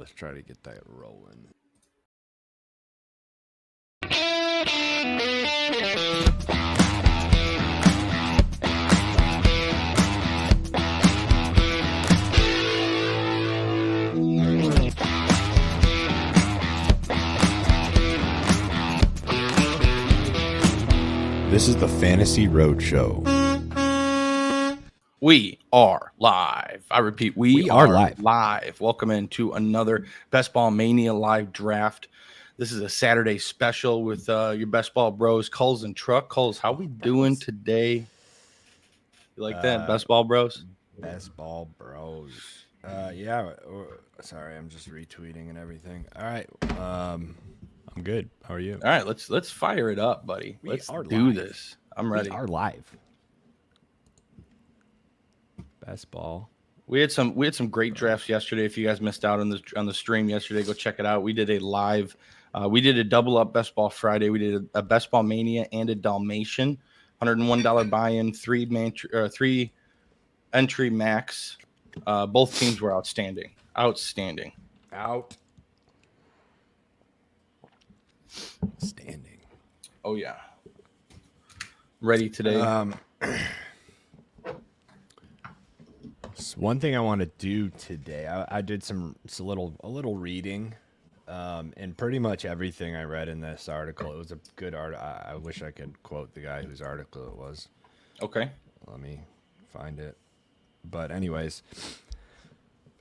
let's try to get that rolling. This is the Fantasy Roadshow. We are live. I repeat, we are live. Welcome into another Best Ball Mania live draft. This is a Saturday special with your Best Ball bros, Kulz and Truck. Kulz, how we doing today? You like that? Best Ball bros? Best Ball bros. Sorry, I'm just retweeting and everything. All right. I'm good. How are you? All right, let's fire it up, buddy. Let's do this. I'm ready. We are live. Best Ball. We had some great drafts yesterday. If you guys missed out on the stream yesterday, go check it out. We did a live. We did a double up Best Ball Friday. We did a Best Ball Mania and a Dalmatian. $101 buy-in, three entry max. Both teams were outstanding. Outstanding. Oh yeah. Ready today. One thing I want to do today, I did a little reading, and pretty much everything I read in this article. It was a good article. I wish I could quote the guy whose article it was. Okay. Let me find it. But anyways,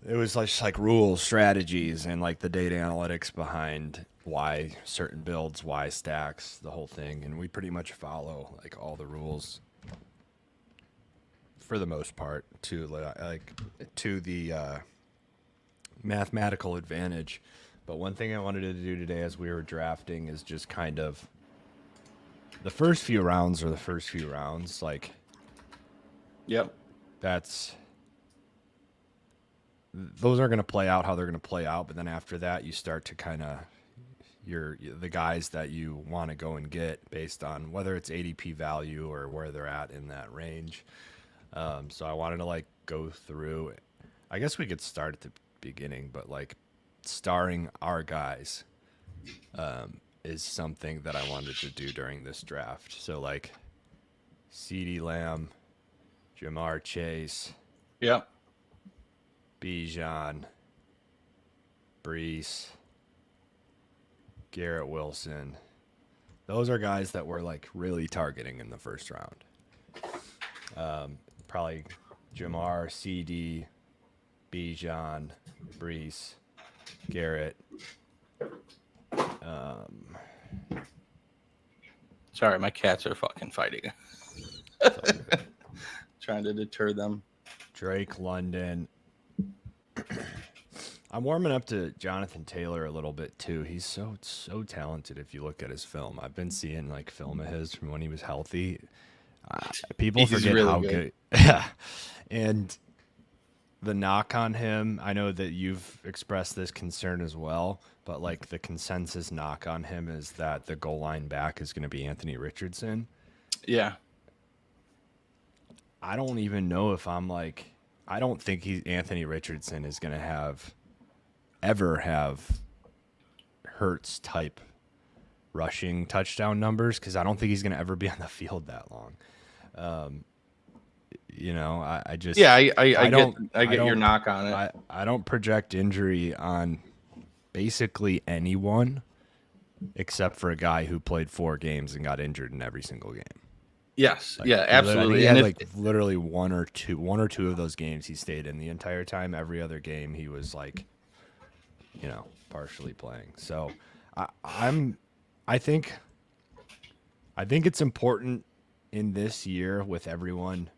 it was like rules, strategies, and like the data analytics behind why certain builds, why stacks, the whole thing, and we pretty much follow like all the rules. For the most part, to the mathematical advantage. But one thing I wanted to do today as we were drafting is just kind of the first few rounds. Like, yep, those are going to play out how they're going to play out. But then after that, you start to kind of the guys that you want to go and get based on whether it's ADP value or where they're at in that range. So I wanted to go through. I guess we could start at the beginning, but starring our guys is something that I wanted to do during this draft. So CeeDee Lamb, Jamar Chase, yep, Bijan, Brees, Garrett Wilson. Those are guys that we're really targeting in the first round. Probably Jamar, CeeDee, Bijan, Brees, Garrett. Sorry, my cats are fucking fighting. Trying to deter them. Drake London. I'm warming up to Jonathan Taylor a little bit too. He's so talented if you look at his film. I've been seeing film of his from when he was healthy. People forget really how good. Yeah. And the knock on him, I know that you've expressed this concern as well, but the consensus knock on him is that the goal line back is going to be Anthony Richardson. Yeah. I don't even know if I don't think Anthony Richardson is going to ever have Hurts type rushing touchdown numbers, because I don't think he's going to ever be on the field that long. I just I get your knock on it. I don't project injury on basically anyone except for a guy who played 4 games and got injured in every single game. Yes, absolutely. He had literally one or two of those games he stayed in the entire time. Every other game he was partially playing. So I think it's important in this year with everyone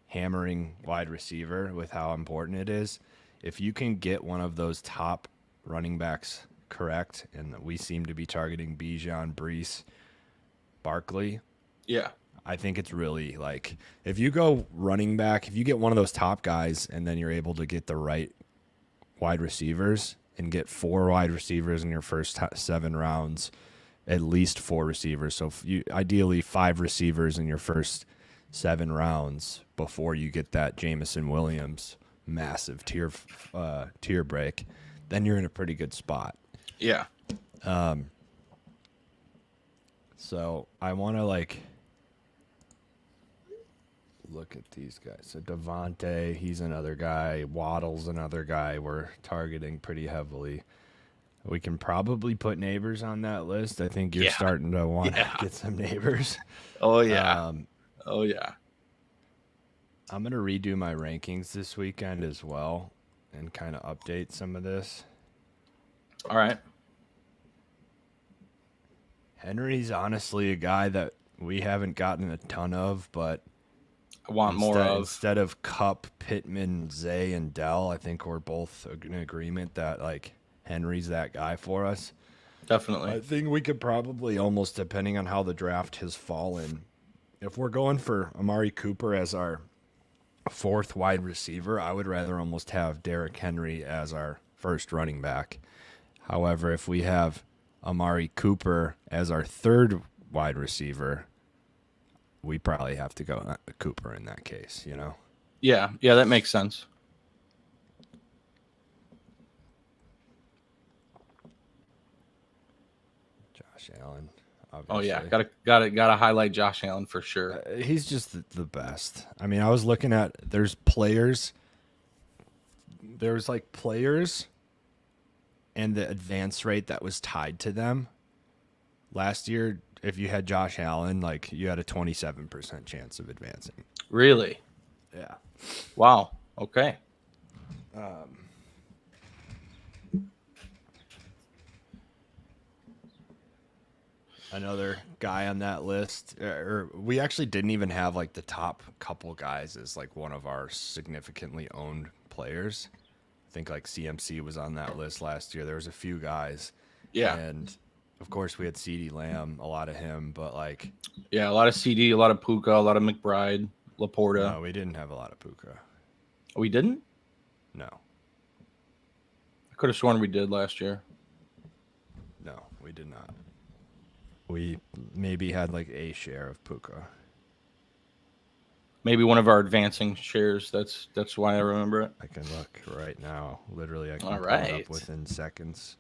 hammering wide receiver with how important it is. If you can get one of those top running backs correct, and we seem to be targeting Bijan, Brees, Barkley. Yeah. I think it's really if you go running back, if you get one of those top guys and then you're able to get the right wide receivers and get 4 wide receivers in your first 7 rounds, at least 4 receivers. So ideally 5 receivers in your first 7 rounds before you get that Jameson Williams massive tier break, then you're in a pretty good spot. Yeah. So I want to look at these guys. So Devontae, he's another guy. Waddle's another guy we're targeting pretty heavily. We can probably put Neighbors on that list. I think you're starting to want to get some Neighbors. Oh, yeah. Oh, yeah. I'm going to redo my rankings this weekend as well and kind of update some of this. All right. Henry's honestly a guy that we haven't gotten a ton of, but I want more of. Instead of Cup, Pittman, Zay, and Dell, I think we're both in agreement that Henry's that guy for us. Definitely. I think we could probably almost, depending on how the draft has fallen, if we're going for Amari Cooper as our fourth wide receiver, I would rather almost have Derrick Henry as our first running back. However, if we have Amari Cooper as our third wide receiver, we probably have to go Cooper in that case, Yeah, that makes sense. Josh Allen, obviously. Oh yeah, gotta highlight Josh Allen for sure. He's just the best. I mean, I was looking at there's players and the advance rate that was tied to them. Last year, if you had Josh Allen, you had a 27% chance of advancing. Really? Yeah. Wow. Okay. Another guy on that list, or we actually didn't even have the top couple guys as one of our significantly owned players. I think CMC was on that list last year. There was a few guys. Yeah. And of course we had CeeDee Lamb, a lot of him, but a lot of CD, a lot of Puka, a lot of McBride, Laporta. No, we didn't have a lot of Puka. We didn't? No. I could have sworn we did last year. No, we did not. We maybe had a share of Puka. Maybe one of our advancing shares. That's why I remember it. I can look right now. Literally, I can pull it up within seconds.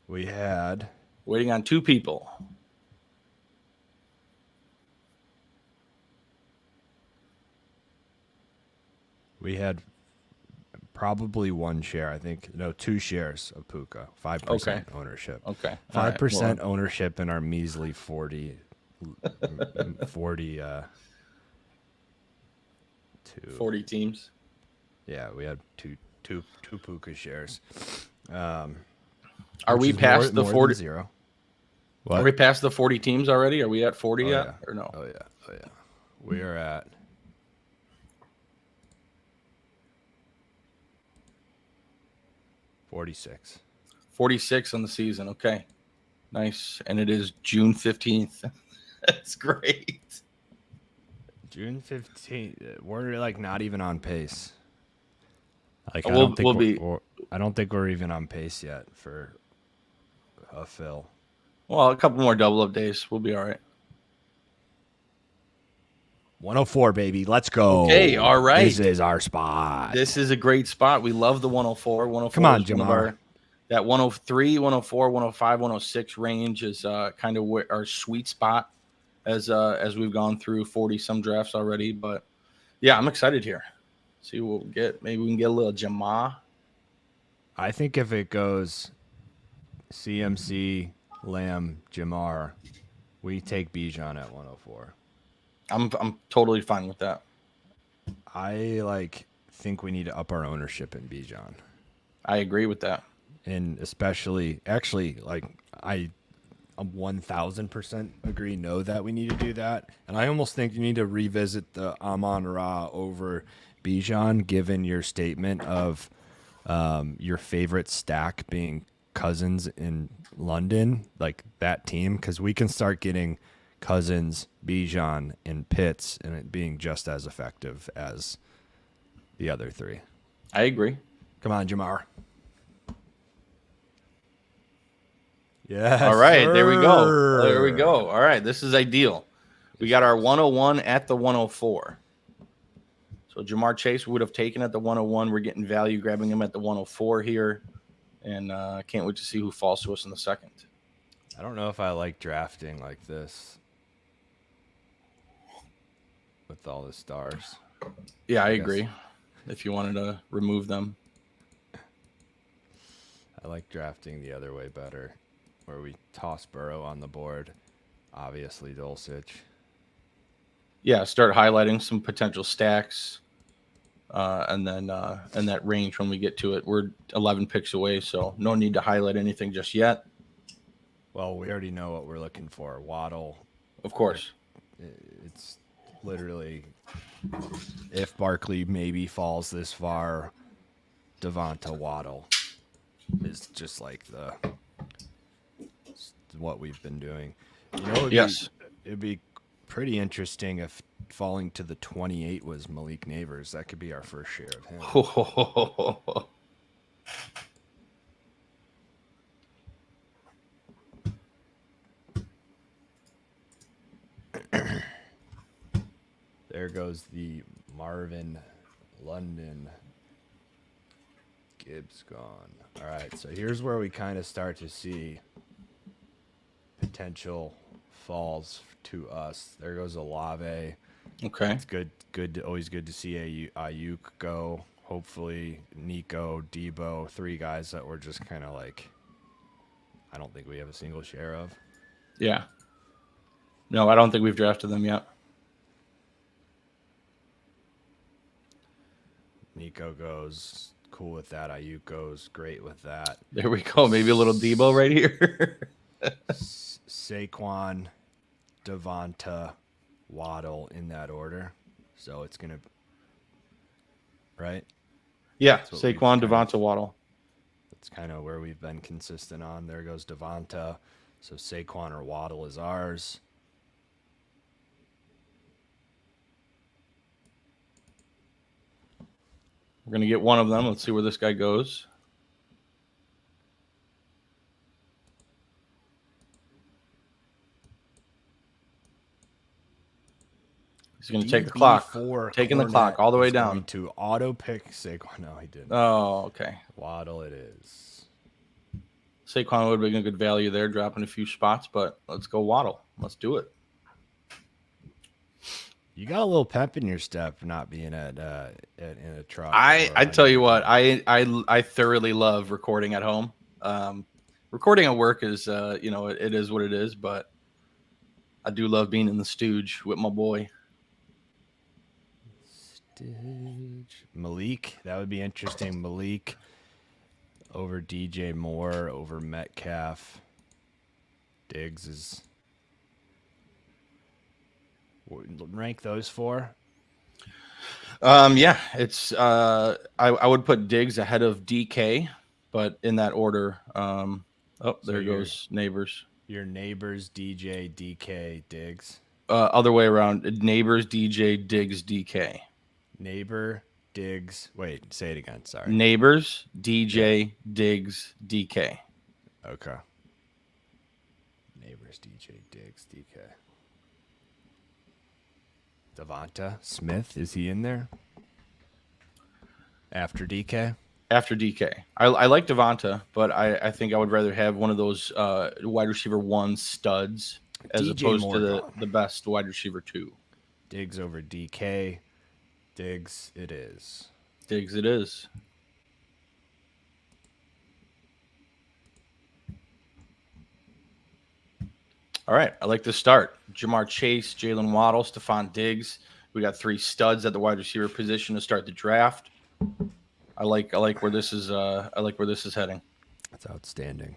We had... Waiting on two people. We had probably one share. I think, no, 2 shares of Puka. 5% ownership. Okay. 5% ownership in our measly 40 teams. Yeah, we had two Puka shares. Are we past the 40? Zero. What? Are we past the 40 teams already? Are we at 40 yet? Yeah. Or no? Oh yeah. We are at 46. 46 on the season. Okay. Nice. And it is June 15th. That's great. June 15th. We're not even on pace. I don't think we're even on pace yet for a fill. Well, a couple more double up days. We'll be all right. 104, baby. Let's go. Okay, all right. This is our spot. This is a great spot. We love the 104. 104. Come on, Jamar. That 103, 104, 105, 106 range is kind of our sweet spot as we've gone through 40 some drafts already. But yeah, I'm excited here. See what we'll get. Maybe we can get a little Jamar. I think if it goes CMC, Lamb, Jamar, we take Bijan at 104. I'm totally fine with that. I think we need to up our ownership in Bijan. I agree with that. And especially, actually, I 1000% agree. Know that we need to do that, and I almost think you need to revisit the Amon-Ra over Bijan, given your statement of your favorite stack being Cousins in London, that team, because we can start getting Cousins, Bijan, and Pitts, and it being just as effective as the other 3. I agree. Come on, Jamar. Yeah. All right, sir. There we go. There we go. All right, this is ideal. We got our 101 at the 104. So So Jamar Chase would have taken at the 101. We're getting value, grabbing him at the 104 here. And can't wait to see who falls to us in the second. I don't know if I like drafting like this with all the stars. Yeah, I agree. If you wanted to remove them. I like drafting the other way better, where we toss Burrow on the board. Obviously, Dulcich. Yeah, start highlighting some potential stacks. And then in that range when we get to it. We're 11 picks away, so no need to highlight anything just yet. Well, we already know what we're looking for. Waddle. Of course. It's literally, if Barkley maybe falls this far, Devonta Waddle is just like what we've been doing. You know, it'd be pretty interesting if falling to the 28 was Malik Neighbors. That could be our first share of him. There goes the Marvin London. Gibbs gone. All right, so here's where we kind of start to see potential falls to us. There goes Olave. Okay. It's good. Always good to see Ayuk go. Hopefully, Nico, Debo, 3 guys that we're just kind of like, I don't think we have a single share of. Yeah. No, I don't think we've drafted them yet. Nico goes. Cool with that. Ayuk goes. Great with that. There we go. Maybe a little Debo right here. Saquon, Devonta, Waddle in that order. So it's going to... Right? Yeah, Saquon, Devonta, Waddle. That's kind of where we've been consistent on. There goes Devonta. So Saquon or Waddle is ours. We're going to get one of them. Let's see where this guy goes. He's going to take the clock. Taking the clock all the way down. To auto pick Saquon. No, he didn't. Oh, okay. Waddle it is. Saquon would have been a good value there, dropping a few spots, but let's go Waddle. Let's do it. You got a little pep in your step not being in a truck. I tell you what, I thoroughly love recording at home. Recording at work is it is what it is, but I do love being in the stooge with my boy. Malik, that would be interesting. Malik over DJ Moore over Metcalf. Diggs is. Rank those 4. Yeah, it's I would put Diggs ahead of DK, but in that order. There goes Neighbors. Your Neighbors, DJ, DK, Diggs. Other way around. Neighbors, DJ, Diggs, DK. Neighbor, Diggs. Wait, say it again. Sorry. Neighbors, DJ, Diggs, DK. Okay. Neighbors, DJ, Diggs, DK. Devonta Smith, is he in there? After DK? After DK. I like Devonta, but I think I would rather have one of those wide receiver 1 studs as DJ opposed Morgan. To the best wide receiver 2. Diggs over DK. Diggs it is. Diggs it is. All right, I like this start. Jamar Chase, Jalen Waddle, Stephon Diggs. We got 3 studs at the wide receiver position to start the draft. I like where this is. I like where this is heading. That's outstanding.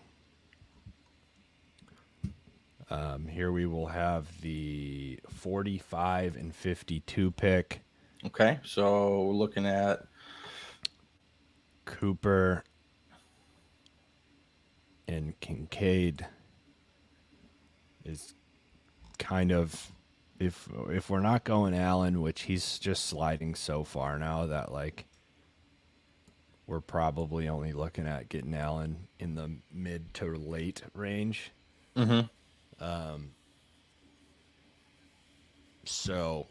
Here we will have the 45 and 52 pick. Okay, so we're looking at Cooper and Kincaid is kind of, if we're not going Allen, which he's just sliding so far now that like we're probably only looking at getting Allen in the mid to late range. Mm-hmm. So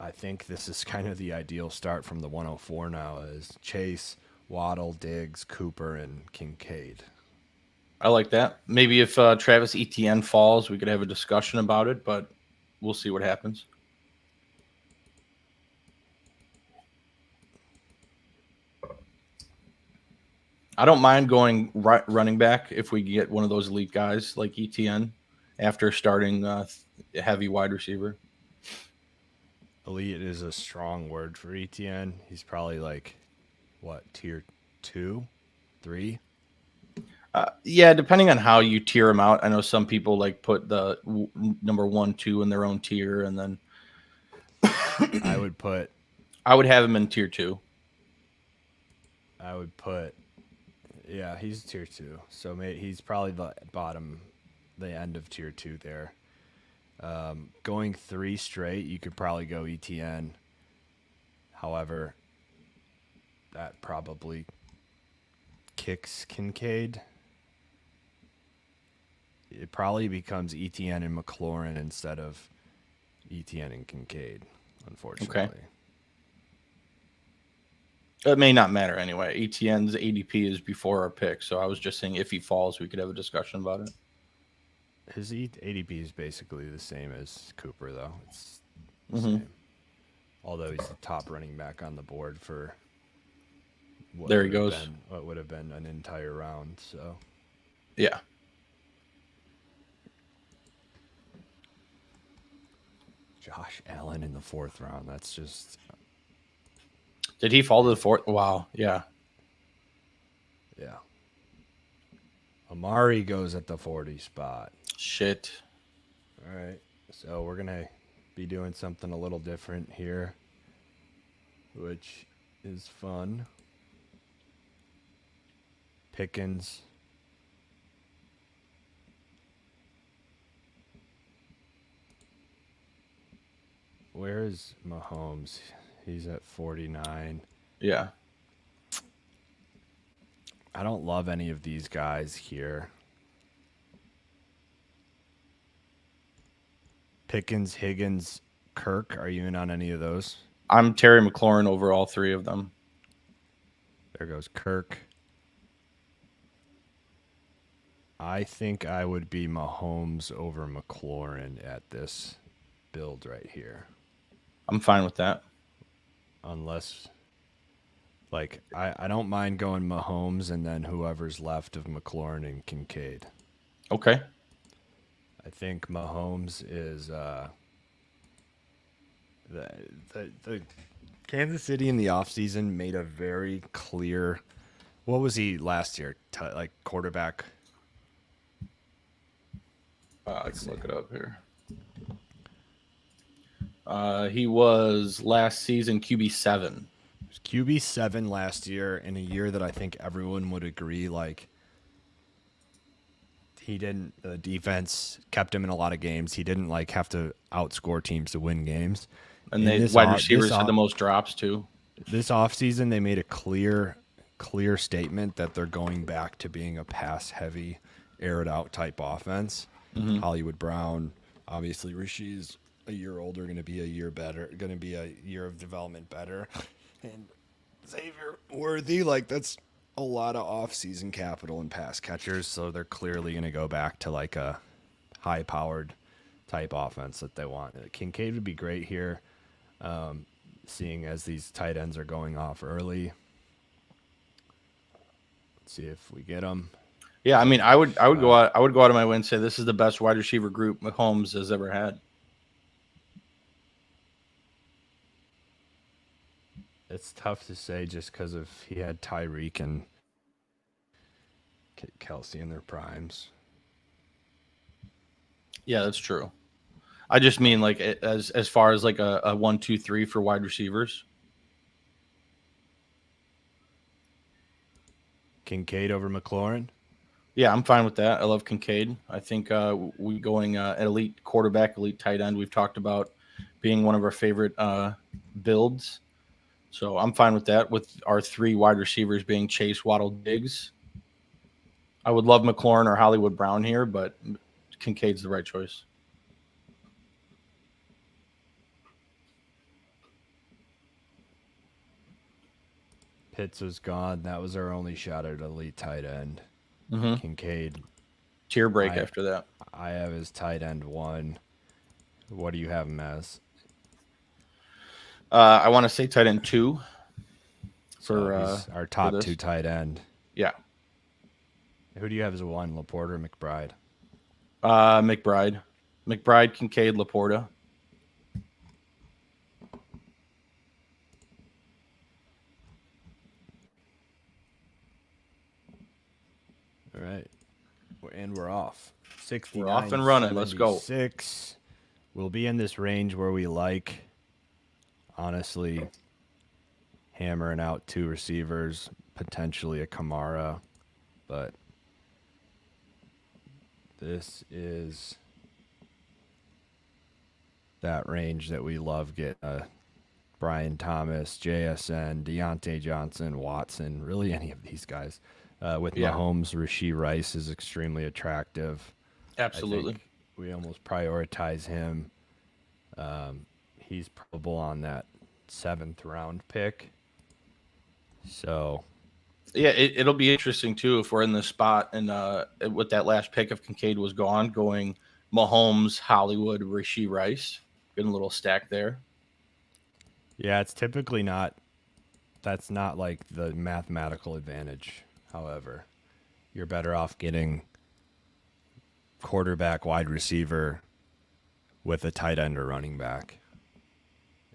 I think this is kind of the ideal start from the 104 now is Chase, Waddle, Diggs, Cooper, and Kincaid. I like that. Maybe if Travis Etienne falls, we could have a discussion about it, but we'll see what happens. I don't mind going running back if we get one of those elite guys like Etienne after starting heavy wide receiver. Elite is a strong word for ETN. He's probably like, what, tier 2, 3? Yeah, depending on how you tier them out. I know some people like put the number 1, 2 in their own tier, and then I would have him in tier 2. Yeah, he's tier 2. So he's probably the bottom, the end of tier 2 there. Going 3 straight, you could probably go ETN. However, that probably kicks Kincaid. It probably becomes ETN and McLaurin instead of ETN and Kincaid, unfortunately. Okay. It may not matter anyway. ETN's ADP is before our pick, so I was just saying if he falls, we could have a discussion about it. His ADP is basically the same as Cooper, though. It's the same. Although he's the top running back on the board for what would have been an entire round. So, yeah. Josh Allen in the 4th round. That's just. Did he fall to the 4th? Wow. Yeah. Yeah. Amari goes at the 40 spot. Shit. All right. So we're going to be doing something a little different here, which is fun. Pickens. Where is Mahomes? He's at 49. Yeah. I don't love any of these guys here. Pickens, Higgins, Kirk. Are you in on any of those? I'm Terry McLaurin over all 3 of them. There goes Kirk. I think I would be Mahomes over McLaurin at this build right here. I'm fine with that. Unless, like, I don't mind going Mahomes and then whoever's left of McLaurin and Kincaid. Okay. I think Mahomes is the Kansas City in the offseason made a very clear. What was he last year? Like quarterback. I can look it up here. He was last season QB7. QB7 last year in a year that I think everyone would agree, like, the defense kept him in a lot of games. He didn't, like, have to outscore teams to win games. And the wide receivers had the most drops, too. This offseason, they made a clear statement that they're going back to being a pass-heavy, air-it-out type offense. Mm-hmm. Hollywood Brown, obviously Rasheed's a year older, going to be a year better, going to be a year of development better. And Xavier Worthy, like, that's a lot of off-season capital and pass catchers, so they're clearly going to go back to, like, a high-powered type offense that they want. Kincaid would be great here, seeing as these tight ends are going off early. Let's see if we get them. Yeah, I mean, I would go out of my way and say this is the best wide receiver group Mahomes has ever had. It's tough to say just because he had Tyreek and Kelsey in their primes. Yeah, that's true. I just mean like as far as like a 1, 2, 3 for wide receivers. Kincaid over McLaurin. Yeah, I'm fine with that. I love Kincaid. I think we going elite quarterback, elite tight end. We've talked about being one of our favorite builds. So I'm fine with that, with our 3 wide receivers being Chase, Waddle, Diggs. I would love McLaurin or Hollywood Brown here, but Kincaid's the right choice. Pitts was gone. That was our only shot at elite tight end. Mm-hmm. Kincaid. Tier break after that. I have his tight end 1. What do you have him as? I want to say tight end 2. So he's our top 2 tight end. Yeah. Who do you have as a 1? Laporte or McBride? McBride, Kincaid, Laporta. All right. And we're off. 69. We're off and running. Let's go. 6. We'll be in this range where we like, honestly, hammering out 2 receivers, potentially a Kamara. But this is that range that we love getting. Brian Thomas, JSN, Deontay Johnson, Watson, really any of these guys. With Mahomes, Rashee Rice is extremely attractive. Absolutely. We almost prioritize him. He's probable on that 7th round pick. So, yeah, it'll be interesting too if we're in this spot and with that last pick, if Kincaid was gone, going Mahomes, Hollywood, Rashee Rice, getting a little stack there. Yeah, it's typically not. That's not like the mathematical advantage. However, you're better off getting quarterback, wide receiver with a tight end or running back.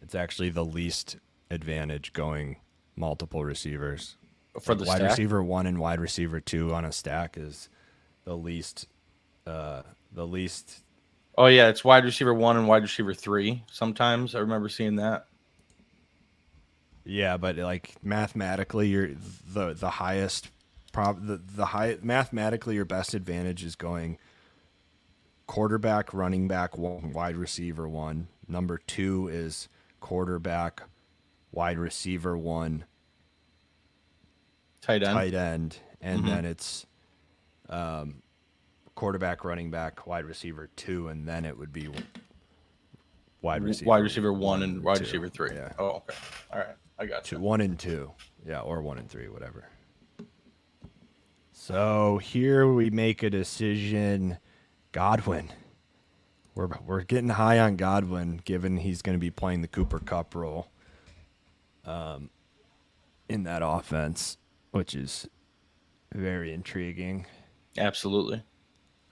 It's actually the least advantage going multiple receivers. For the wide stack? receiver 1 and wide receiver 2 on a stack is the least. Oh yeah, it's wide receiver 1 and wide receiver 3. Sometimes I remember seeing that. Yeah, but like mathematically, you're the highest. Mathematically, your best advantage is going quarterback, running back 1, wide receiver 1. Number 2 is quarterback, wide receiver 1, tight end, and then it's quarterback, running back, wide receiver 2, and then it would be wide receiver 1 and wide receiver 3. Yeah. Oh, okay. All right. I got you. 1 and 2. Yeah, or 1 and 3, whatever. So here we make a decision. Godwin. We're getting high on Godwin, given he's going to be playing the Cooper Kupp role in that offense, which is very intriguing. Absolutely.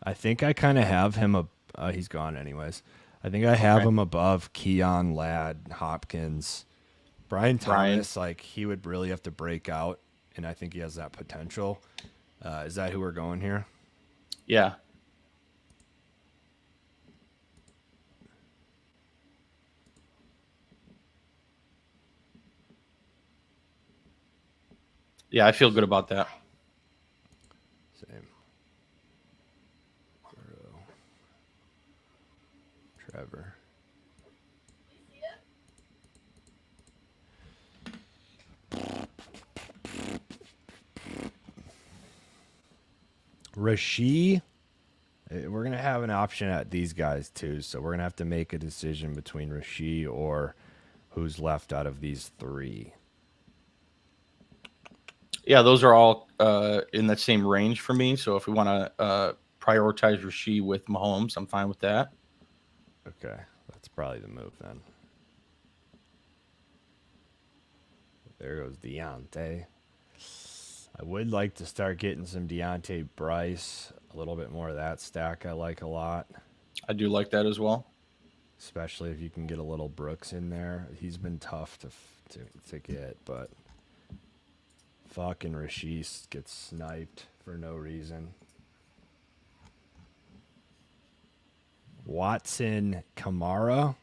I think I kind of have him. He's gone anyways. I think I have him above Keon, Ladd, Hopkins. Brian Thomas, like, he would really have to break out, and I think he has that potential. Is that who we're going here? Yeah. Yeah, I feel good about that. Same. Trevor. Rashee, we're going to have an option at these guys too, so we're going to have to make a decision between Rashee or who's left out of these 3. Yeah, those are all in that same range for me. So if we want to prioritize Rashee with Mahomes, I'm fine with that. Okay, that's probably the move then. There goes Deontay. I would like to start getting some Deontay Bryce, a little bit more of that stack I like a lot. I do like that as well. Especially if you can get a little Brooks in there. He's been tough to get, but fucking Rashee gets sniped for no reason. Watson, Kamara,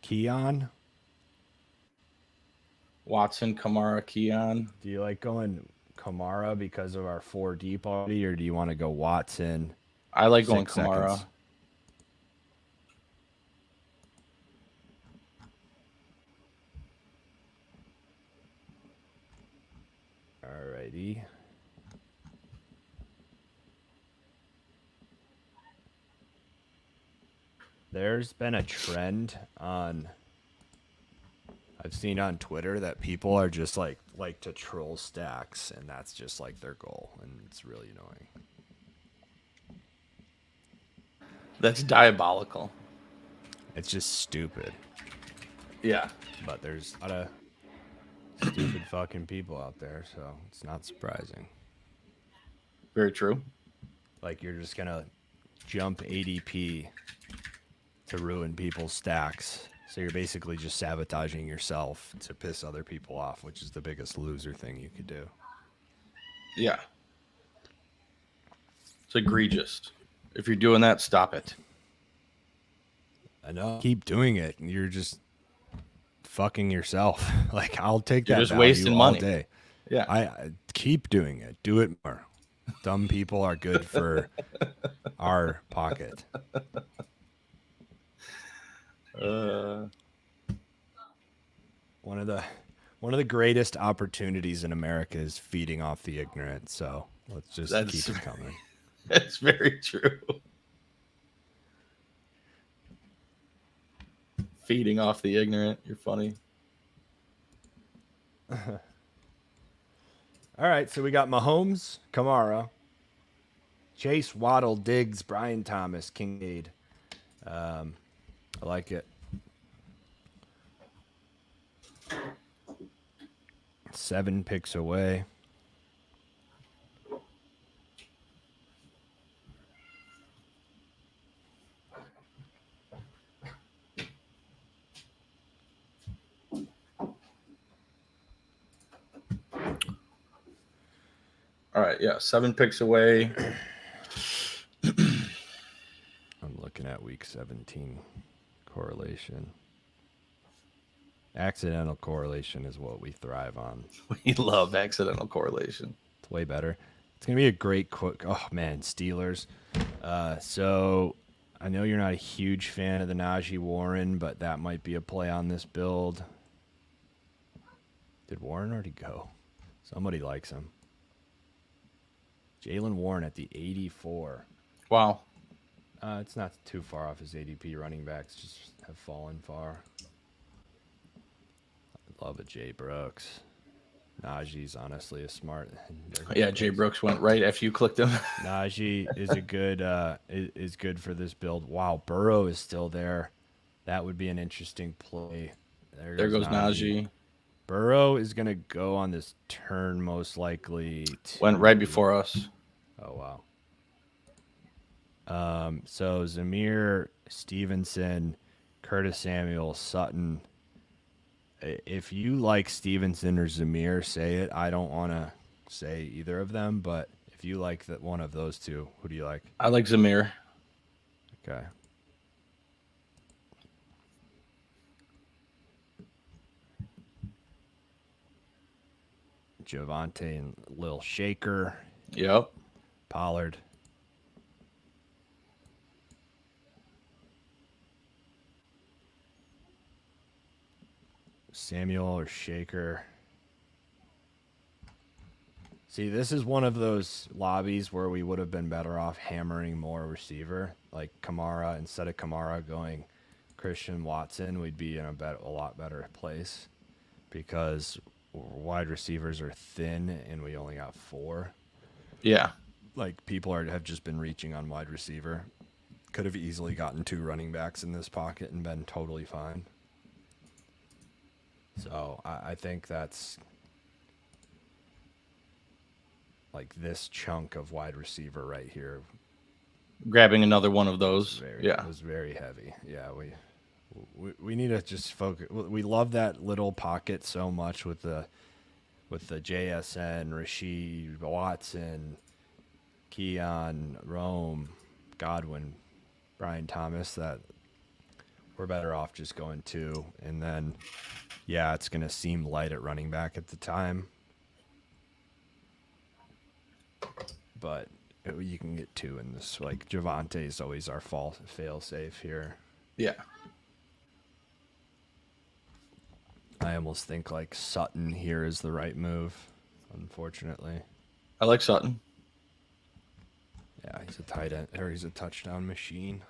Keon. Watson, Kamara, Keon. Do you like going Kamara because of our 4 deep already, or do you want to go Watson? I like going Kamara. Seconds? Alrighty. There's been a trend on I've seen on Twitter that people are just like to troll stacks, and that's just like their goal, and it's really annoying. That's diabolical. It's just stupid. Yeah. But there's a lot of stupid fucking people out there, so it's not surprising. Very true. Like you're just gonna jump ADP to ruin people's stacks. So you're basically just sabotaging yourself to piss other people off, which is the biggest loser thing you could do. Yeah. It's egregious. If you're doing that, stop it. I know. Keep doing it, and you're just fucking yourself. Like I'll take You're that just value wasting all money. day. Yeah. I keep doing it. Do it more. Dumb people are good for our pocket. One of the greatest opportunities in America is feeding off the ignorant. So let's just keep it coming. That's very true. Feeding off the ignorant. You're funny. All right, so we got Mahomes, Kamara, Chase, Waddle, Diggs, Brian Thomas, Kincaid. I like it. 7 picks away. All right, yeah, 7 picks away. I'm looking at week 17 correlation. Accidental correlation is what we thrive on. We love accidental correlation. It's way better. It's going to be a great quick. Oh, man, Steelers. So I know you're not a huge fan of the Najee Warren, but that might be a play on this build. Did Warren already go? Somebody likes him. Jalen Warren at the 84. Wow. It's not too far off his ADP. Running backs just have fallen far. I love it, Jay Brooks. Najee's honestly a smart. Yeah, Jay Brooks went right after you clicked him. Najee is a good is good for this build. Wow, Burrow is still there. That would be an interesting play. There goes Najee. Burrow is gonna go on this turn most likely. Went right before us. Oh wow. So Zamir, Stevenson, Curtis Samuel, Sutton. If you like Stevenson or Zamir, say it. I don't want to say either of them, but if you like that one of those two, who do you like? I like Zamir. Okay. Javonte and Lil Shaker. Yep. Pollard. Samuel or Shaker. See, this is one of those lobbies where we would have been better off hammering more receiver. Like Kamara, instead of Kamara going Christian Watson, we'd be in a lot better place because wide receivers are thin and we only got 4. Yeah. Like people have just been reaching on wide receiver. Could have easily gotten 2 running backs in this pocket and been totally fine. So I think that's like this chunk of wide receiver right here. Grabbing another one of those. It was very heavy. Yeah, we need to just focus. We love that little pocket so much with the JSN, Rasheed, Watson, Keon, Rome, Godwin, Brian Thomas, that we're better off just going 2. And then, yeah, it's going to seem light at running back at the time. But you can get 2 in this. Like, Javonte is always our fail-safe here. Yeah. I almost think, like, Sutton here is the right move, unfortunately. I like Sutton. Yeah, he's a tight end, or he's a touchdown machine.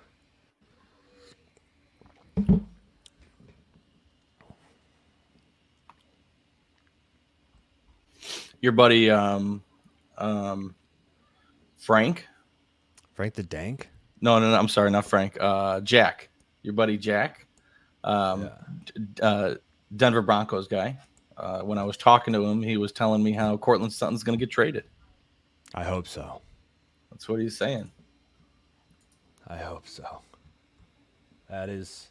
your buddy Frank. Frank the Dank. No, I'm sorry, not Frank. Jack, your buddy Jack, um, Yeah. Denver Broncos guy. When I was talking to him, he was telling me how Cortland Sutton's going to get traded. I hope so. That's what he's saying. I hope so. That is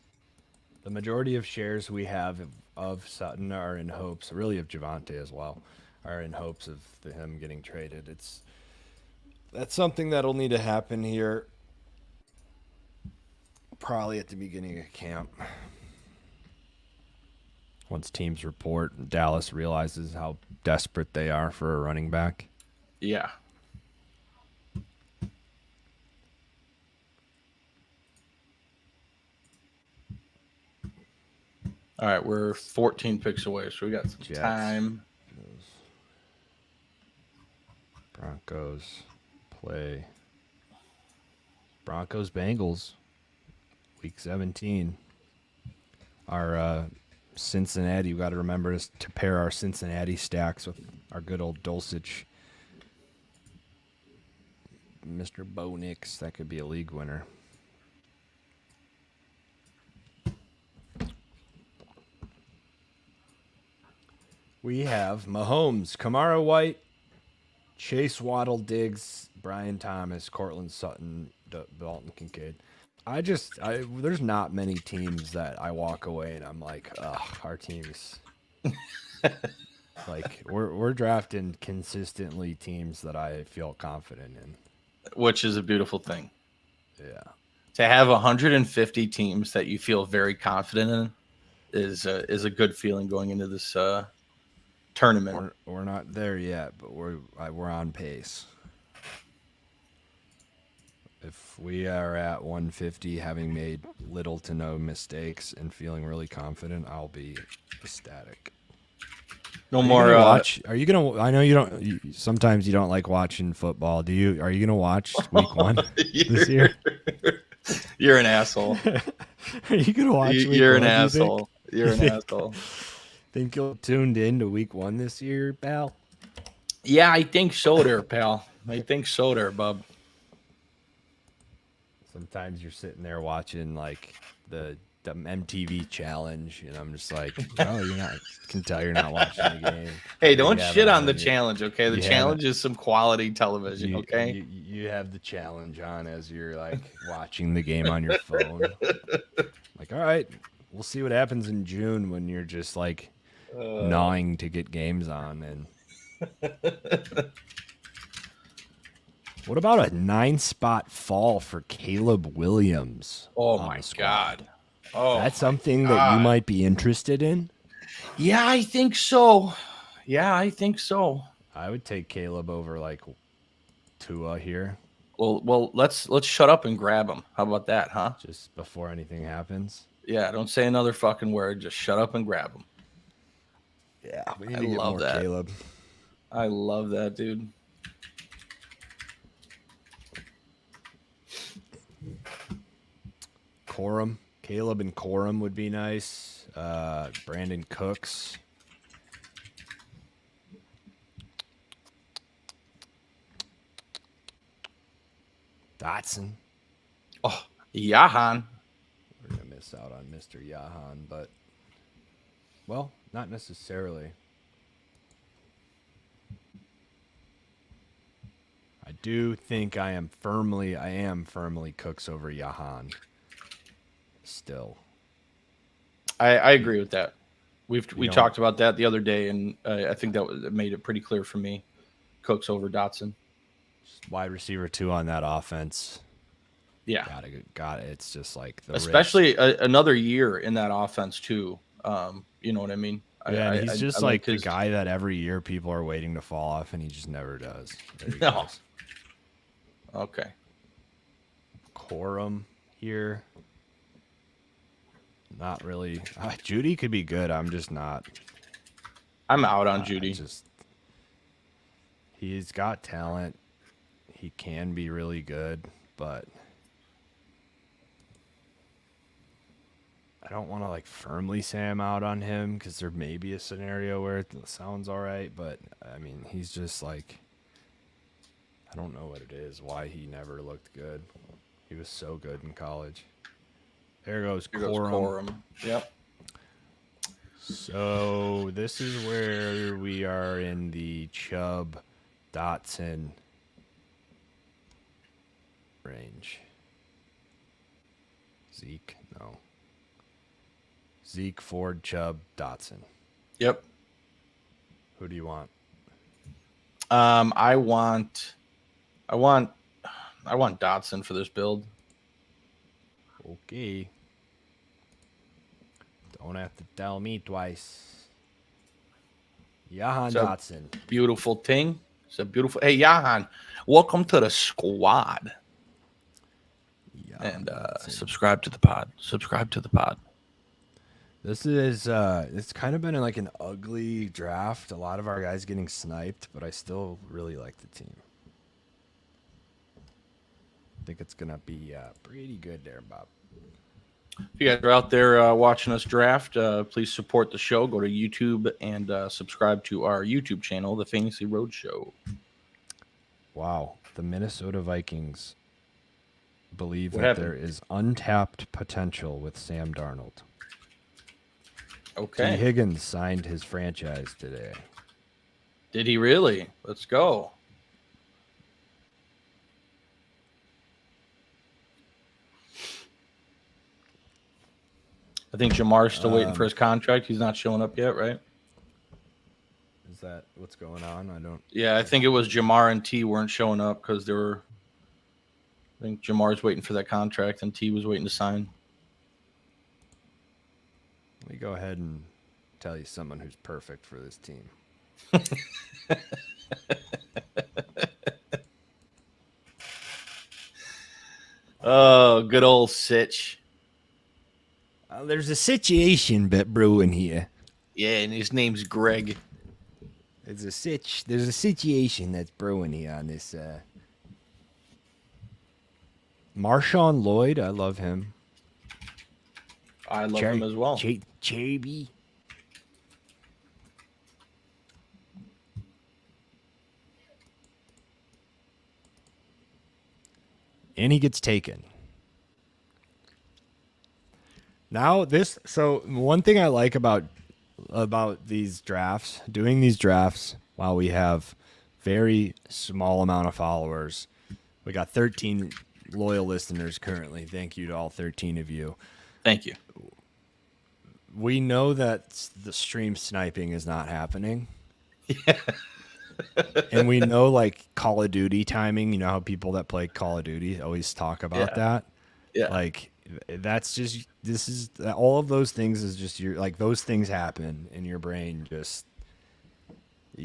the majority of shares we have of Sutton are in hopes, really of Javante as well, are in hopes of him getting traded. That's something that'll need to happen here probably at the beginning of camp. Once teams report and Dallas realizes how desperate they are for a running back. Yeah. All right, we're 14 picks away, so we got some Jets. time. Broncos play. Broncos Bengals. Week 17. Our Cincinnati, we got to remember to pair our Cincinnati stacks with our good old Dulcich. Mr. Bo Nix, that could be a league winner. We have Mahomes, Kamara White, Chase Waddle, Diggs, Brian Thomas, Cortland Sutton, Dalton Kincaid. There's not many teams that I walk away and I'm like, ugh, our teams. Like we're drafting consistently teams that I feel confident in, which is a beautiful thing. Yeah, to have 150 teams that you feel very confident in is a good feeling going into this tournament. We're not there yet, but we're on pace. If we are at 150, having made little to no mistakes and feeling really confident, I'll be ecstatic. No more watch. Are you gonna? I know you don't. Sometimes you don't like watching football. Do you? Are you gonna watch Week 1 this year? You're an asshole. Are you gonna watch? You're an asshole. You're an asshole. Think you'll tuned in to Week 1 this year, pal? Yeah, I think so, there, pal. I think so, there, bub. Sometimes you're sitting there watching like the MTV challenge, and I'm just like, oh, you're not. Can tell you're not watching the game. Hey, don't shit on the challenge, okay? The challenge is some quality television, okay? You have the challenge on as you're like watching the game on your phone. Like, all right, we'll see what happens in June when you're just like gnawing to get games on. And what about a 9-spot fall for Caleb Williams? Oh my God. Oh, that's something that you might be interested in. Yeah, I think so. I would take Caleb over like Tua here. Well, let's shut up and grab him. How about that, huh? Just before anything happens. Yeah, don't say another fucking word. Just shut up and grab him. Yeah, we need to get more Caleb. I love that, dude. Corum. Caleb and Corum would be nice. Brandon Cooks. Dotson. Oh, Jahan. We're going to miss out on Mr. Jahan, but, well, not necessarily. I do think I am firmly Cooks over Jahan. Still. I agree with that. We talked about that the other day, and I think that made it pretty clear for me. Cooks over Dotson. Wide receiver 2 on that offense. Yeah, got it. It's just like especially another year in that offense too. You know what I mean? Yeah, he's just like the guy that every year people are waiting to fall off, and he just never does. No. Okay. Corum here. Not really. Judy could be good. I'm just not. I'm out on Judy. He's got talent. He can be really good, but don't want to like firmly say I'm out on him because there may be a scenario where it sounds all right, but I mean, he's just like, I don't know what it is, why he never looked good. He was so good in college. There goes Corum. Yep. So this is where we are in the Chubb Dotson range. Zeke, no. Zeke, Ford, Chubb, Dotson. Yep. Who do you want? I want Dotson for this build. Okay. Don't have to tell me twice. Jahan Dotson. Beautiful thing. It's a beautiful. Hey, Jahan, welcome to the squad. And subscribe to the pod. This is it's kind of been like an ugly draft. A lot of our guys getting sniped, but I still really like the team. I think it's gonna be pretty good there, Bob. If you guys are out there watching us draft, please support the show. Go to YouTube and subscribe to our YouTube channel, The Fantasy Roadshow. Wow, the Minnesota Vikings believe that there is untapped potential with Sam Darnold. Okay. T. Higgins signed his franchise today. Did he really? Let's go. I think Jamar's still waiting for his contract. He's not showing up yet, right? Is that what's going on? I don't. Yeah, I think it was Jamar and T weren't showing up because they were. I think Jamar's waiting for that contract and T was waiting to sign. Let me go ahead and tell you someone who's perfect for this team. Oh, good old Sitch. There's a situation brewing here. Yeah, and his name's Greg. There's a situation that's brewing here on this. Marshawn Lloyd, I love him. I love him as well. Cherby. And he gets taken. Now so one thing I like about these drafts, doing these drafts while we have very small amount of followers. We got 13 loyal listeners currently. Thank you to all 13 of you. Thank you. We know that the stream sniping is not happening. Yeah. And we know like Call of Duty timing, you know how people that play Call of Duty always talk about that. Yeah. Like all of those things is just like those things happen in your brain. You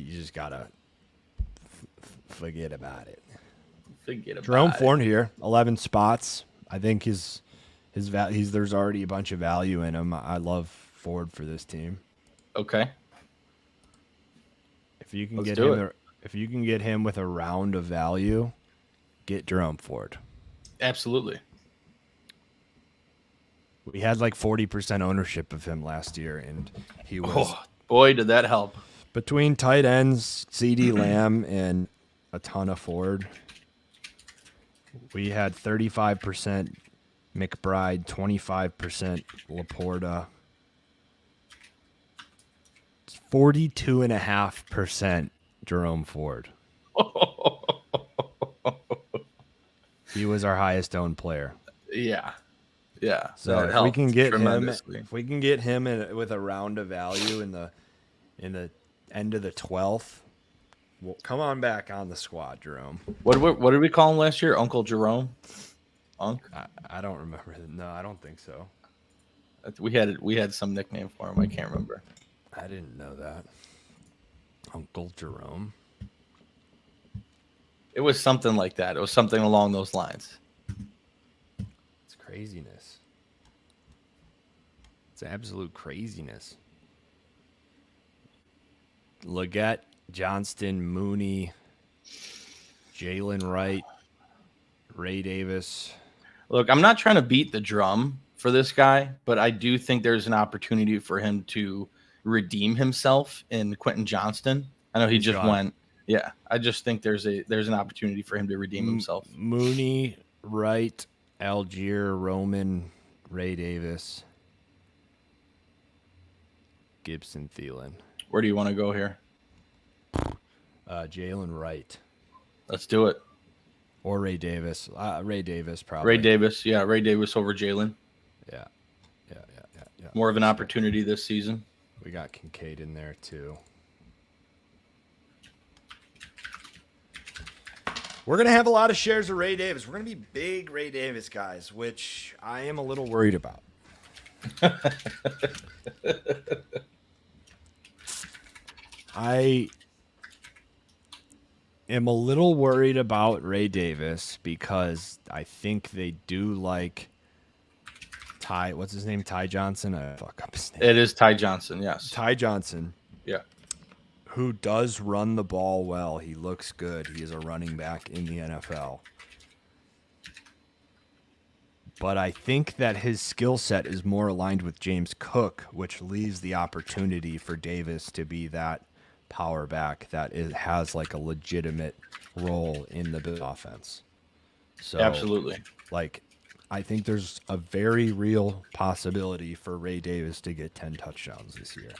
just gotta forget about it. Jerome Ford here, 11 spots. I think there's already a bunch of value in him. I love Ford for this team. Okay. If you can get him with a round of value, get Jerome Ford. Absolutely. We had like 40% ownership of him last year, and he was. Oh, boy, did that help. Between tight ends, CD Lamb, and a ton of Ford, we had 35% McBride, 25% Laporta, 42.5% Jerome Ford. He was our highest owned player. Yeah. Yeah. So if we can get him with a round of value in the end of the 12th, well, come on back on the squad, Jerome. What did we call him last year? Uncle Jerome? Unk? I don't remember. No, I don't think so. We had some nickname for him. I can't remember. I didn't know that. Uncle Jerome. It was something like that. It was something along those lines. It's craziness. It's absolute craziness. Leggett, Johnston, Mooney, Jalen Wright, Ray Davis. Look, I'm not trying to beat the drum for this guy, but I do think there's an opportunity for him to redeem himself in Quentin Johnston. I know he He's just gone. went. Yeah, I just think there's an opportunity for him to redeem himself. Mooney, Wright, Algier, Roman, Ray Davis, Gibson, Thielen. Where do you want to go here? Jalen Wright. Let's do it. Or Ray Davis. Ray Davis, probably. Ray Davis. Yeah, Ray Davis over Jalen. Yeah. More of an opportunity this season. We got Kincaid in there, too. We're going to have a lot of shares of Ray Davis. We're going to be big Ray Davis guys, which I am a little worried about. I am a little worried about Ray Davis because I think they do like Ty. What's his name? Ty Johnson? I fuck up his name. It is Ty Johnson, yes. Ty Johnson. Yeah. Who does run the ball well. He looks good. He is a running back in the NFL. But I think that his skill set is more aligned with James Cook, which leaves the opportunity for Davis to be that power back that has like a legitimate role in the Bills offense. So, absolutely. Like, I think there's a very real possibility for Ray Davis to get 10 touchdowns this year.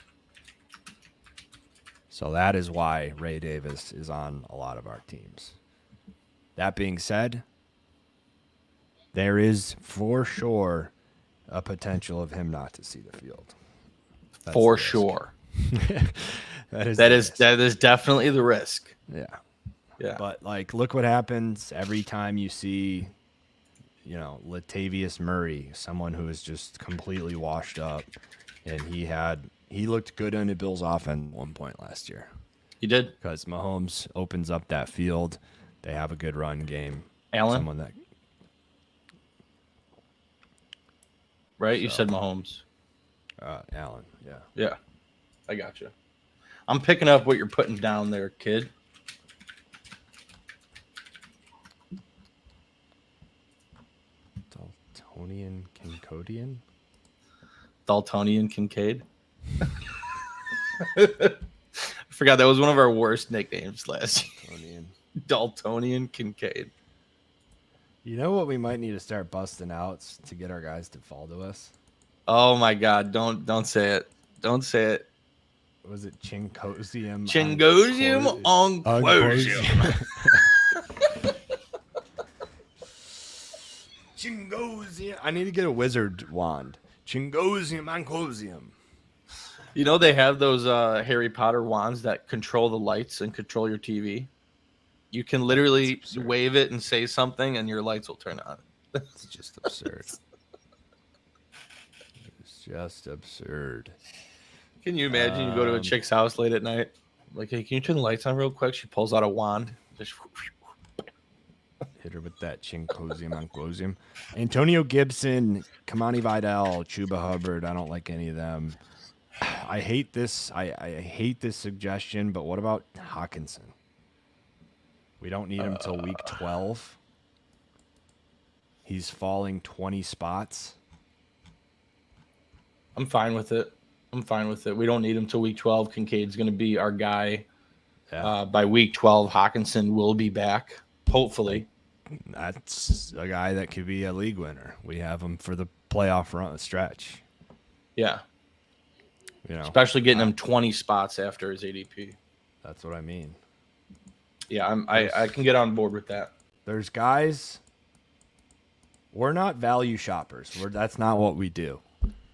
So that is why Ray Davis is on a lot of our teams. That being said, there is for sure a potential of him not to see the field. That's for sure. that is definitely the risk. Yeah. But like, look what happens every time you see, Latavius Murray, someone who is just completely washed up, and he looked good in the Bills' offense at one point last year. He did, because Mahomes opens up that field. They have a good run game. Allen, someone that. Right, you said Mahomes. Allen, yeah. Yeah, I got you. I'm picking up what you're putting down there, kid. Daltonian Kincaid. I forgot that was one of our worst nicknames last year. Daltonian Kincaid. You know what we might need to start busting out to get our guys to fall to us? Oh my God! Don't say it. Don't say it. Was it Chingosium? Chingosium Onquosium. Chingosium. I need to get a wizard wand. Chingosium Onquosium. You know they have those Harry Potter wands that control the lights and control your TV. You can literally wave it and say something, and your lights will turn on. It's just absurd. It's just absurd. Can you imagine you go to a chick's house late at night? Like, hey, can you turn the lights on real quick? She pulls out a wand. Just hit her with that Chingosium Onquosium. Antonio Gibson, Kamani Vidal, Chuba Hubbard. I don't like any of them. I hate this. I hate this suggestion, but what about Hawkinson? We don't need him till week 12. He's falling 20 spots. I'm fine with it. We don't need him till week 12. Kincaid's going to be our guy. Yeah. By week 12, Hawkinson will be back, hopefully. That's a guy that could be a league winner. We have him for the playoff run stretch. Yeah. Especially getting him 20 spots after his ADP. That's what I mean. Yeah, I can get on board with that. There's guys. We're not value shoppers. That's not what we do.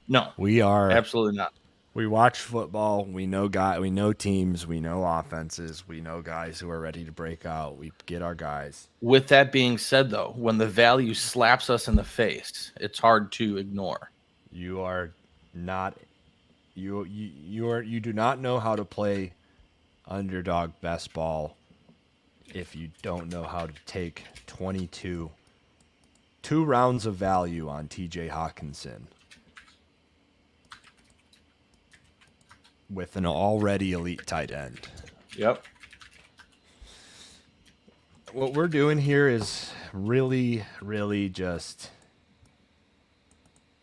No, we are absolutely not. We watch football. We know we know teams. We know offenses. We know guys who are ready to break out. We get our guys. With that being said, though, when the value slaps us in the face, it's hard to ignore. You are not. You do not know how to play underdog best ball if you don't know how to take 2 rounds of value on TJ Hawkinson with an already elite tight end. Yep. What we're doing here is really, really just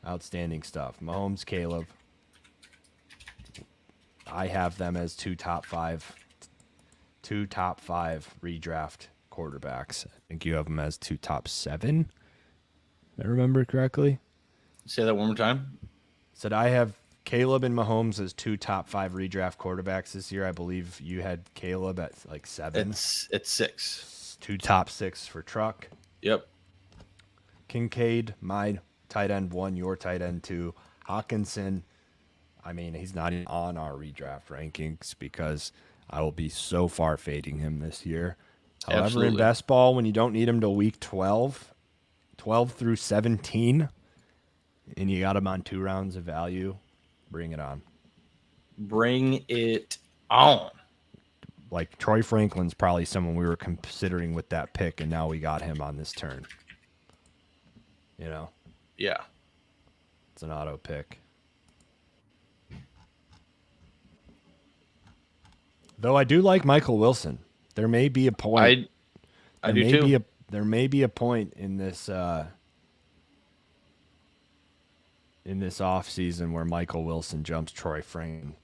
Outstanding stuff. Mahomes, Caleb. I have them as two top five redraft quarterbacks. I think you have them as two top 7. If I remember correctly. Say that one more time. Said I have Caleb and Mahomes as two top 5 redraft quarterbacks this year. I believe you had Caleb at like 7. It's 6. Two top 6 for Truck. Yep. Kincaid, my tight end 1, your tight end 2. Hawkinson, I mean, he's not even on our redraft rankings because I will be so far fading him this year. However, Absolutely. in best ball, when you don't need him till week 12 through 17, and you got him on 2 rounds of value, bring it on. Bring it on. Like Troy Franklin's probably someone we were considering with that pick, and now we got him on this turn. You know? Yeah. It's an auto pick. Though I do like Michael Wilson. There may be a point. I do too. There may be a point in this off season where Michael Wilson jumps Troy Franklin.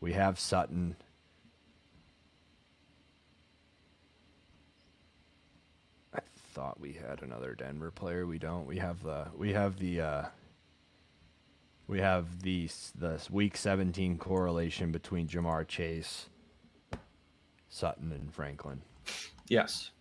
We have Sutton. I thought we had another Denver player. We don't. We have the week 17 correlation between Jamar Chase, Sutton, and Franklin. Yes.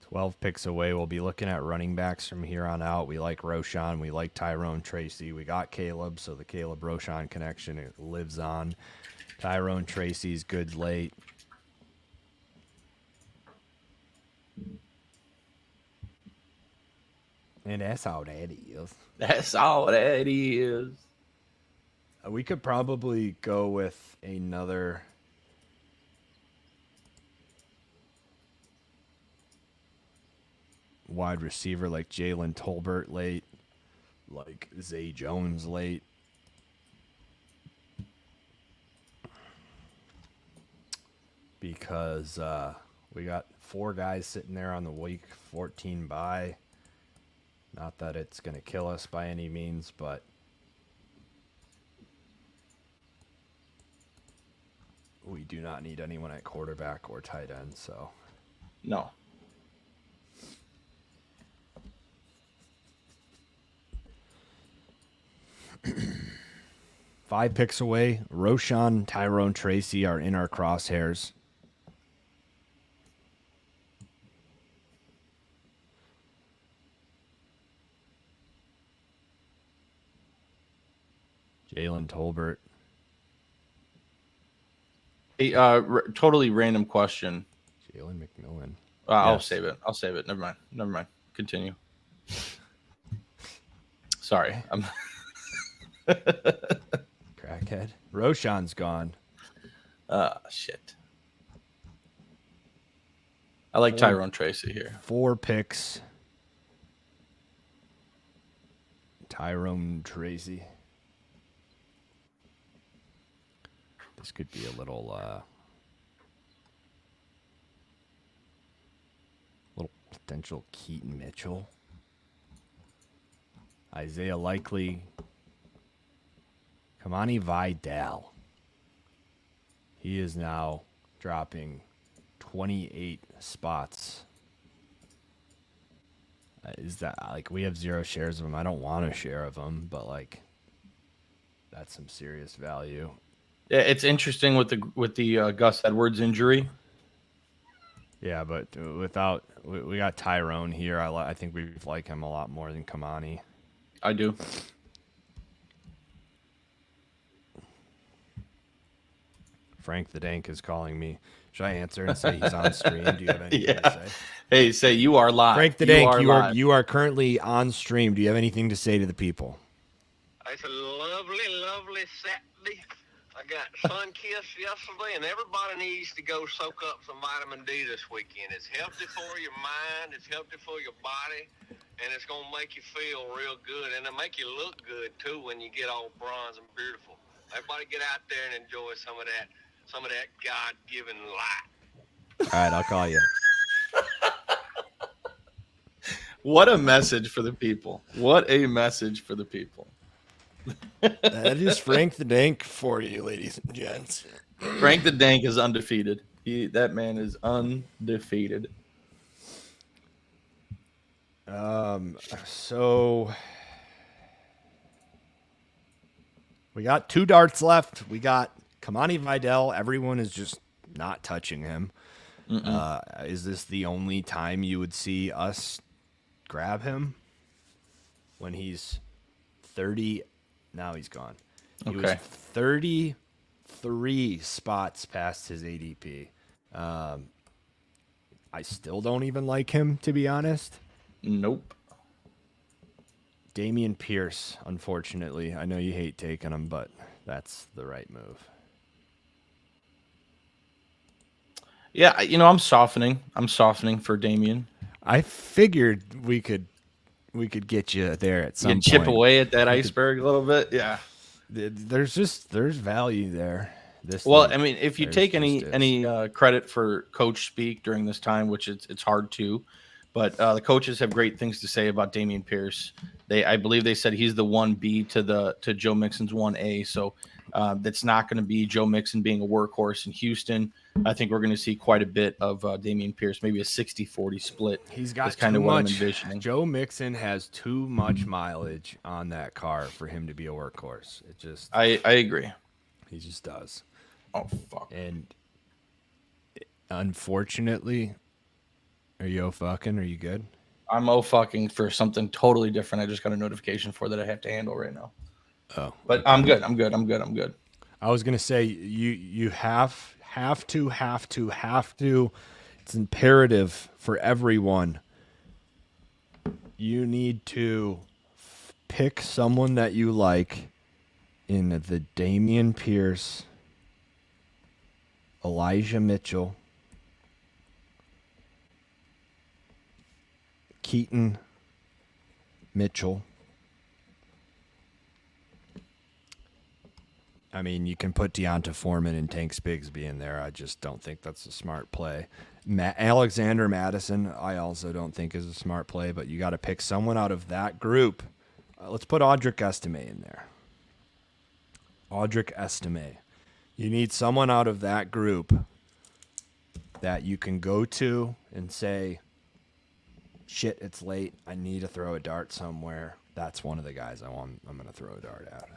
Twelve picks away. We'll be looking at running backs from here on out. We like Roschon. We like Tyrone Tracy. We got Caleb, so the Caleb-Roschon connection, it lives on. Tyrone Tracy's good late. And that's all that is. That's all that is. We could probably go with another wide receiver like Jalen Tolbert late, like Zay Jones late. Because we got 4 guys sitting there on the week 14 bye. Not that it's going to kill us by any means, but we do not need anyone at quarterback or tight end, so. No. Five picks away. Roschon, Tyrone Tracy are in our crosshairs. Jalen Tolbert. Hey, totally random question. Jalen McMillan. I'll Yes. save it. Never mind. Continue. Sorry. I'm Crackhead. Roschon's gone. shit. I like Tyrone Tracy here. 4 picks. Tyrone Tracy. This could be a little potential Keaton Mitchell. Isaiah Likely. Kamani Vidal. He is now dropping 28 spots. Is that like we have 0 shares of him? I don't want a share of him, but like that's some serious value. Yeah, it's interesting with the Gus Edwards injury. Yeah, but without we got Tyrone here. I think we like him a lot more than Kamani. I do. Frank the Dank is calling me. Should I answer and say he's on stream? Do you have anything to say? Hey, say you are live. Frank the Dank, you are currently on stream. Do you have anything to say to the people? It's a lovely Saturday. I got sun-kissed yesterday, and everybody needs to go soak up some vitamin D this weekend. It's healthy for your mind. It's healthy for your body. and it's gonna make you feel real good, and it'll make you look good too when you get all bronze and beautiful. Everybody get out there and enjoy some of that God-given light. All right, I'll call you. What a message for the people. What a message for the people. That is Frank the Dank for you, ladies and gents. Frank the Dank is undefeated. That man is undefeated. So we got 2 darts left. We got Kamani Vidal. Everyone is just not touching him. Is this the only time you would see us grab him? When he's 30, now he's gone. He was 33 spots past his ADP. I still don't even like him, to be honest. Nope. Damian Pierce, unfortunately. I know you hate taking him, but that's the right move. Yeah, I'm softening. I'm softening for Damian. I figured we could get you there at some point. Chip away at that iceberg a little bit. Yeah. There's value there. I mean, if you take any credit for coach speak during this time, which it's hard to, but the coaches have great things to say about Damian Pierce. I believe they said he's the 1B to Joe Mixon's 1A. So that's not going to be Joe Mixon being a workhorse in Houston. I think we're going to see quite a bit of Damian Pierce, maybe a 60-40 split. He's got kind of too what I'm much. envisioning. Joe Mixon has too much mileage on that car for him to be a workhorse. It just I agree. He just does. Oh fuck. And unfortunately, are you good? I'm fucking for something totally different. I just got a notification for that I have to handle right now. Oh, but I'm good. I'm good. I was gonna say you have to. It's imperative for everyone. You need to pick someone that you like in the Damian Pierce, Elijah Mitchell, Keaton Mitchell. I mean, you can put Deonta Foreman and Tank Bigsby in there. I just don't think that's a smart play. Alexander Madison, I also don't think is a smart play, but you got to pick someone out of that group. Let's put Audric Estime in there. Audric Estime. You need someone out of that group that you can go to and say, shit, it's late. I need to throw a dart somewhere. That's one of the guys I'm going to throw a dart at.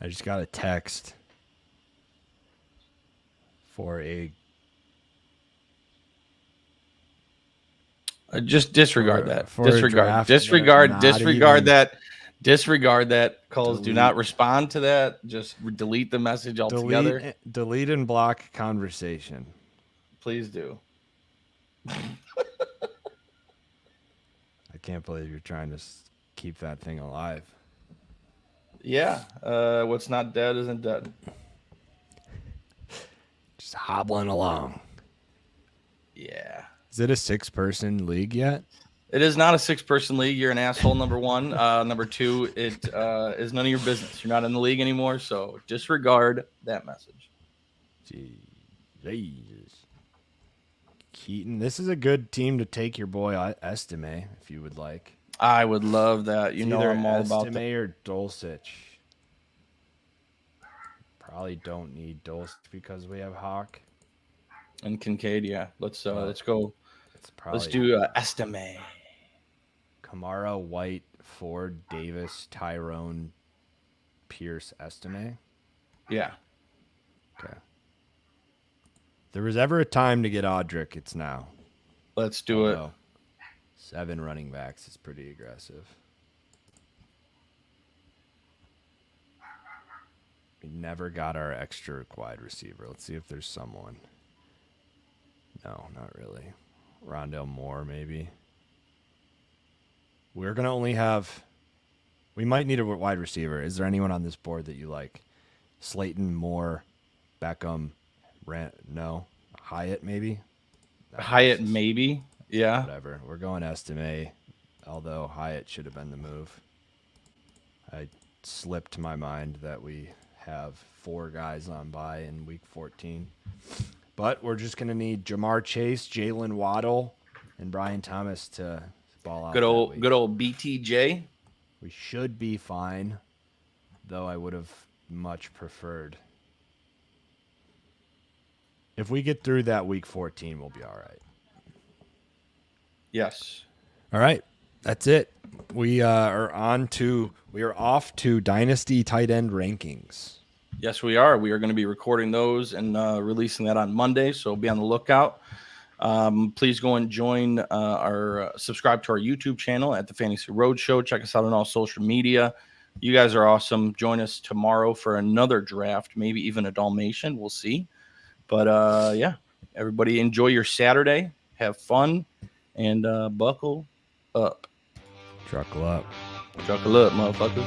I just got a text for a. Just disregard that. Disregard that. Disregard that. Calls. Do not respond to that. Just delete the message altogether. Delete and block conversation. Please do. I can't believe you're trying to keep that thing alive. Yeah. What's not dead isn't dead. Just hobbling along. Yeah. Is it a 6-person league yet? It is not a 6-person league. You're an asshole, number one. Number two, it is none of your business. You're not in the league anymore, so disregard that message. Jesus. Keaton, this is a good team to take your boy Estime, if you would like. I would love that. You know I'm all about that. Estime or Dulcich. Probably don't need Dulcich because we have Hawk. And Kincaid, yeah. Let's go. Let's do Estime. Kamara, White, Ford, Davis, Tyrone, Pierce, Estime. Yeah. Okay. If there was ever a time to get Audric, it's now. Let's do it. 7 running backs is pretty aggressive. never got our extra wide receiver. Let's see if there's someone. No, not really. Rondell Moore, maybe. We're going to only have... We might need a wide receiver. Is there anyone on this board that you like? Slayton, Moore, Beckham, no. Hyatt, maybe? No, Hyatt, maybe. Yeah. Whatever. We're going Estime, although Hyatt should have been the move. I slipped my mind that we have 4 guys on bye in week 14. But we're just going to need Jamar Chase, Jalen Waddle, and Brian Thomas to ball out. Good old BTJ. We should be fine, though I would have much preferred. If we get through that week 14, we'll be all right. Yes. All right. That's it. We are off to Dynasty tight end rankings. Yes, we are. We are going to be recording those and releasing that on Monday, so be on the lookout. Please go and join subscribe to our YouTube channel at the Fantasy Roadshow. Check us out on all social media. You guys are awesome. Join us tomorrow for another draft, maybe even a Dalmatian. We'll see. But, yeah, everybody enjoy your Saturday. Have fun, and buckle up. Truckle up. Truckle up, motherfucker.